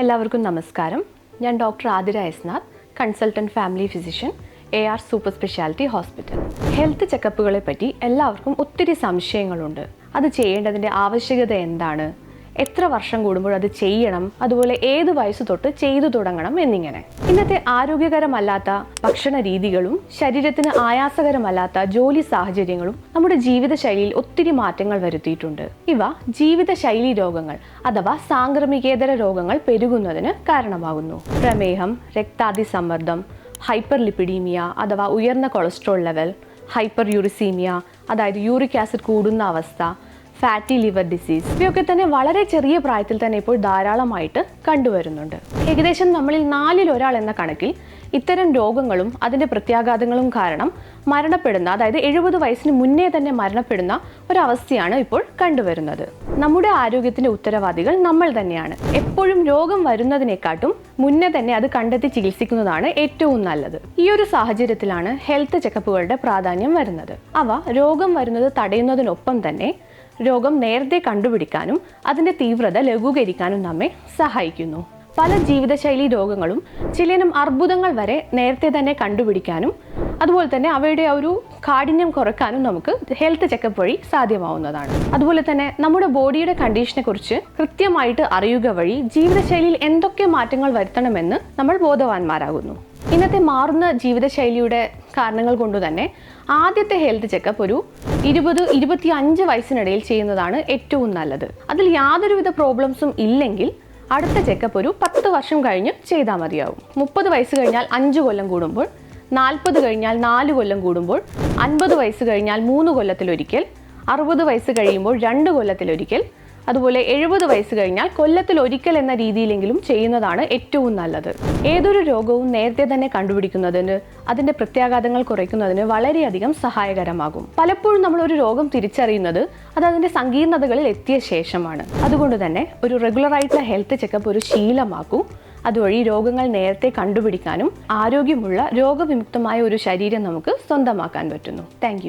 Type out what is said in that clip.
എല്ലാവർക്കും നമസ്കാരം. ഞാൻ doctor Athira S Nath, consultant family physician, AR super speciality hospital. Health ചെക്കപ്പുകളെ പറ്റി എല്ലാവർക്കും ഒത്തിരി സംശയങ്ങളുണ്ട്. അത് ചെയ്യേണ്ടതിൻ്റെ ആവശ്യകത എന്താണ്, എത്ര വർഷം കൂടുമ്പോൾ അത് ചെയ്യണം, അതുപോലെ ഏത് വയസ്സ് തൊട്ട് ചെയ്തു തുടങ്ങണം എന്നിങ്ങനെ. ഇന്നത്തെ ആരോഗ്യകരമല്ലാത്ത ഭക്ഷണ രീതികളും ശരീരത്തിന് ആയാസകരമല്ലാത്ത ജോലി സാഹചര്യങ്ങളും നമ്മുടെ ജീവിതശൈലിയിൽ ഒത്തിരി മാറ്റങ്ങൾ വരുത്തിയിട്ടുണ്ട്. ഇവ ജീവിതശൈലി രോഗങ്ങൾ അഥവാ സാംക്രമികേതര രോഗങ്ങൾ പെരുകുന്നതിന് കാരണമാകുന്നു. പ്രമേഹം, രക്താതിസമ്മർദ്ദം, ഹൈപ്പർ ലിപ്പിഡീമിയ അഥവാ ഉയർന്ന കൊളസ്ട്രോൾ ലെവൽ, ഹൈപ്പർ യൂറിസീമിയ അതായത് യൂറിക് ആസിഡ് കൂടുന്ന അവസ്ഥ, ഫാറ്റി ലിവർ ഡിസീസ്, ഇവയൊക്കെ തന്നെ വളരെ ചെറിയ പ്രായത്തിൽ തന്നെ ഇപ്പോൾ ധാരാളമായിട്ട് കണ്ടുവരുന്നുണ്ട്. ഏകദേശം നമ്മളിൽ 4-ൽ ഒരാൾ എന്ന കണക്കിൽ ഇത്തരം രോഗങ്ങളും അതിൻ്റെ പ്രത്യാഘാതങ്ങളും കാരണം മരണപ്പെടുന്ന, അതായത് 70 വയസ്സിന് മുന്നേ തന്നെ മരണപ്പെടുന്ന ഒരവസ്ഥയാണ് ഇപ്പോൾ കണ്ടുവരുന്നത്. നമ്മുടെ ആരോഗ്യത്തിൻ്റെ ഉത്തരവാദികൾ നമ്മൾ തന്നെയാണ്. എപ്പോഴും രോഗം വരുന്നതിനെക്കാട്ടും മുന്നേ തന്നെ അത് കണ്ടെത്തി ചികിത്സിക്കുന്നതാണ് ഏറ്റവും നല്ലത്. ഈ ഒരു സാഹചര്യത്തിലാണ് ഹെൽത്ത് ചെക്കപ്പുകളുടെ പ്രാധാന്യം വരുന്നത്. അവ രോഗം വരുന്നത് തടയുന്നതിനൊപ്പം തന്നെ രോഗം നേരത്തെ കണ്ടുപിടിക്കാനും അതിൻ്റെ തീവ്രത ലഘൂകരിക്കാനും നമ്മെ സഹായിക്കുന്നു. പല ജീവിതശൈലി രോഗങ്ങളും ചിലയിനം അർബുദങ്ങൾ വരെ നേരത്തെ തന്നെ കണ്ടുപിടിക്കാനും അതുപോലെ തന്നെ അവയുടെ ഒരു കാഠിന്യം കുറയ്ക്കാനും നമുക്ക് ഹെൽത്ത് ചെക്കപ്പ് വഴി സാധ്യമാവുന്നതാണ്. അതുപോലെ തന്നെ നമ്മുടെ ബോഡിയുടെ കണ്ടീഷനെ കുറിച്ച് കൃത്യമായിട്ട് അറിയുക വഴി ജീവിതശൈലിയിൽ എന്തൊക്കെ മാറ്റങ്ങൾ വരുത്തണമെന്ന് നമ്മൾ ബോധവാന്മാരാകുന്നു. ഇന്നത്തെ മാറുന്ന ജീവിതശൈലിയുടെ കാരണങ്ങൾ കൊണ്ട് തന്നെ ആദ്യത്തെ ഹെൽത്ത് ചെക്കപ്പ് ഒരു 20-25 വയസ്സിനിടയിൽ ചെയ്യുന്നതാണ് ഏറ്റവും നല്ലത്. അതിൽ യാതൊരുവിധ പ്രോബ്ലംസും ഇല്ലെങ്കിൽ അടുത്ത ചെക്കപ്പ് ഒരു 10 വർഷം കഴിഞ്ഞ് ചെയ്താൽ മതിയാവും. 30 വയസ്സ് കഴിഞ്ഞാൽ 5 കൊല്ലം കൂടുമ്പോൾ, 40 കഴിഞ്ഞാൽ 4 കൊല്ലം കൂടുമ്പോൾ, 50 വയസ്സ് കഴിഞ്ഞാൽ 3 കൊല്ലത്തിലൊരിക്കൽ, 60 വയസ്സ് കഴിയുമ്പോൾ 2 കൊല്ലത്തിലൊരിക്കൽ, അതുപോലെ 70 വയസ്സ് കഴിഞ്ഞാൽ കൊല്ലത്തിലൊരിക്കൽ എന്ന രീതിയിലെങ്കിലും ചെയ്യുന്നതാണ് ഏറ്റവും നല്ലത്. ഏതൊരു രോഗവും നേരത്തെ തന്നെ കണ്ടുപിടിക്കുന്നതിന് അതിൻ്റെ പ്രത്യാഘാതങ്ങൾ കുറയ്ക്കുന്നതിന് വളരെയധികം സഹായകരമാകും. പലപ്പോഴും നമ്മൾ ഒരു രോഗം തിരിച്ചറിയുന്നത് അത് അതിൻ്റെ സങ്കീർണതകളിൽ എത്തിയ ശേഷമാണ്. അതുകൊണ്ട് തന്നെ ഒരു റെഗുലറായിട്ടുള്ള ഹെൽത്ത് ചെക്കപ്പ് ഒരു ശീലമാക്കൂ. അതുവഴി രോഗങ്ങൾ നേരത്തെ കണ്ടുപിടിക്കാനും ആരോഗ്യമുള്ള രോഗവിമുക്തമായ ഒരു ശരീരം നമുക്ക് സ്വന്തമാക്കാൻ പറ്റുന്നു. താങ്ക്